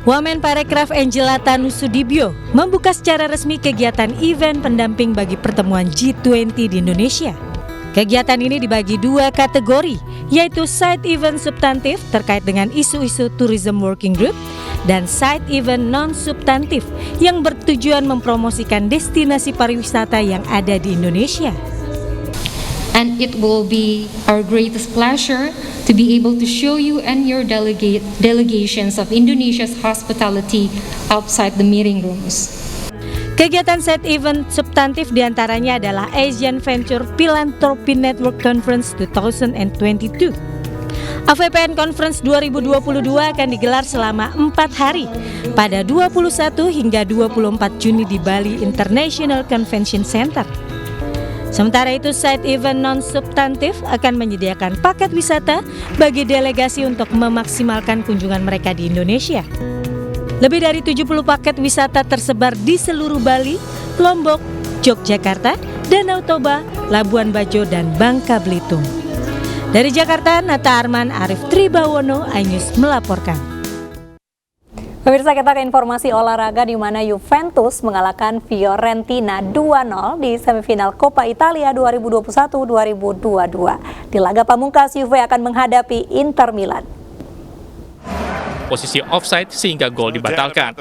Wamen Parekraf Angela Tanu Sudibyo membuka secara resmi kegiatan event pendamping bagi pertemuan G20 di Indonesia. Kegiatan ini dibagi dua kategori, yaitu side event substantif terkait dengan isu-isu Tourism Working Group dan side event non-substantif yang bertujuan mempromosikan destinasi pariwisata yang ada di Indonesia. And it will be our greatest pleasure to be able to show you and your delegations of Indonesia's hospitality outside the meeting rooms. Kegiatan side event substantif diantaranya adalah Asian Venture Philanthropy Network Conference 2022. AVPN Conference 2022 akan digelar selama 4 hari pada 21 hingga 24 Juni di Bali International Convention Center. Sementara itu, side event non-substantif akan menyediakan paket wisata bagi delegasi untuk memaksimalkan kunjungan mereka di Indonesia. Lebih dari 70 paket wisata tersebar di seluruh Bali, Lombok, Yogyakarta, Danau Toba, Labuan Bajo, dan Bangka Belitung. Dari Jakarta, Nata Arman, Arif Tribawono, iNews melaporkan. Pemirsa, kita ke informasi olahraga di mana Juventus mengalahkan Fiorentina 2-0 di semifinal Coppa Italia 2021-2022. Di laga pamungkas, Juve akan menghadapi Inter Milan. Posisi offside sehingga gol dibatalkan.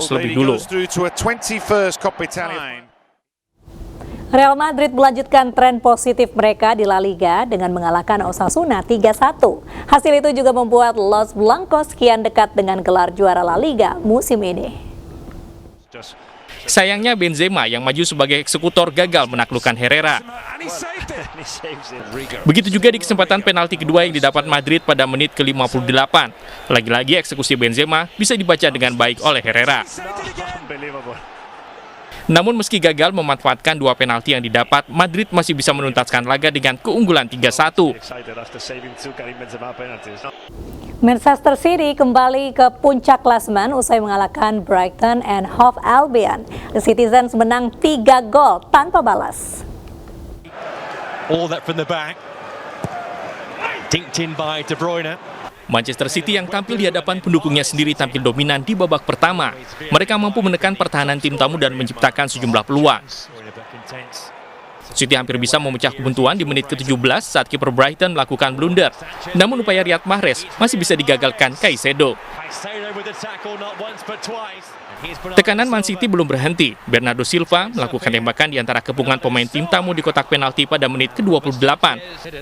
Lebih dulu. Real Madrid melanjutkan tren positif mereka di La Liga dengan mengalahkan Osasuna 3-1. Hasil itu juga membuat Los Blancos kian dekat dengan gelar juara La Liga musim ini. Sayangnya Benzema yang maju sebagai eksekutor gagal menaklukkan Herrera. Begitu juga di kesempatan penalti kedua yang didapat Madrid pada menit ke-58. Lagi-lagi eksekusi Benzema bisa dibaca dengan baik oleh Herrera. Namun meski gagal memanfaatkan dua penalti yang didapat, Madrid masih bisa menuntaskan laga dengan keunggulan 3-1. Manchester City kembali ke puncak klasemen usai mengalahkan Brighton and Hove Albion. The Citizens menang 3 gol tanpa balas. All that from the back. Dinked in by De Bruyne. Manchester City yang tampil di hadapan pendukungnya sendiri tampil dominan di babak pertama. Mereka mampu menekan pertahanan tim tamu dan menciptakan sejumlah peluang. City hampir bisa memecah kebuntuan di menit ke-17 saat kiper Brighton melakukan blunder. Namun upaya Riyad Mahrez masih bisa digagalkan Caicedo. Tekanan Man City belum berhenti. Bernardo Silva melakukan tembakan di antara kepungan pemain tim tamu di kotak penalti pada menit ke-28.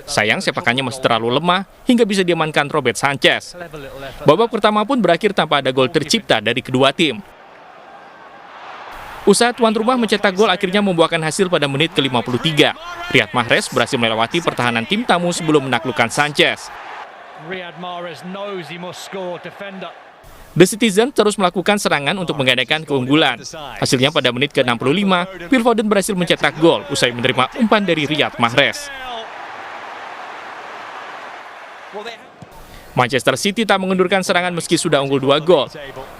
Sayang sepakannya masih terlalu lemah hingga bisa diamankan Robert Sanchez. Babak pertama pun berakhir tanpa ada gol tercipta dari kedua tim. Usaha tuan rumah mencetak gol akhirnya membuahkan hasil pada menit ke-53. Riyad Mahrez berhasil melewati pertahanan tim tamu sebelum menaklukkan Sanchez. The Citizen terus melakukan serangan untuk menggandakan keunggulan. Hasilnya pada menit ke-65, Phil Foden berhasil mencetak gol usai menerima umpan dari Riyad Mahrez. Manchester City tak mengendurkan serangan meski sudah unggul 2 gol.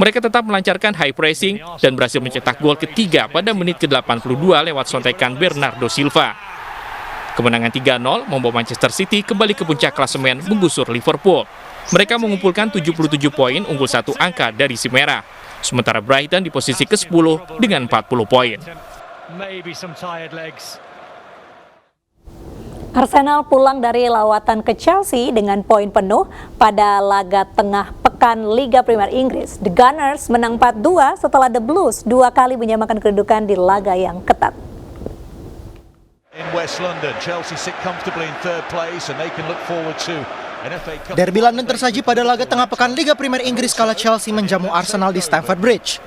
Mereka tetap melancarkan high pressing dan berhasil mencetak gol ketiga pada menit ke-82 lewat sontekan Bernardo Silva. Kemenangan 3-0 membawa Manchester City kembali ke puncak klasemen menggusur Liverpool. Mereka mengumpulkan 77 poin, unggul 1 angka dari si merah. Sementara Brighton di posisi ke-10 dengan 40 poin. Arsenal pulang dari lawatan ke Chelsea dengan poin penuh pada laga tengah pekan Liga Premier Inggris. The Gunners menang 4-2 setelah The Blues 2 kali menyamakan kedudukan di laga yang ketat. In West London, Chelsea sit comfortably in third place and they can look forward to Derby London tersaji pada laga tengah pekan Liga Premier Inggris kala Chelsea menjamu Arsenal di Stamford Bridge.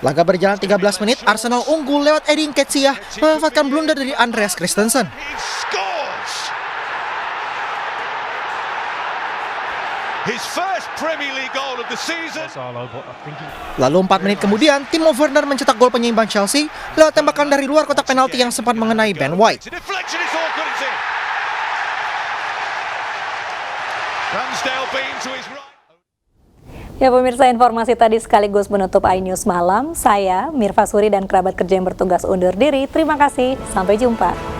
Laga berjalan 13 menit, Arsenal unggul lewat Edin Nketiah memanfaatkan blunder dari Andreas Christensen. Lalu 4 menit kemudian, Timo Werner mencetak gol penyeimbang Chelsea lewat tembakan dari luar kotak penalti yang sempat mengenai Ben White. Ya pemirsa, informasi tadi sekaligus menutup iNews Malam. Saya, Mirva Suri dan kerabat kerja yang bertugas undur diri. Terima kasih, sampai jumpa.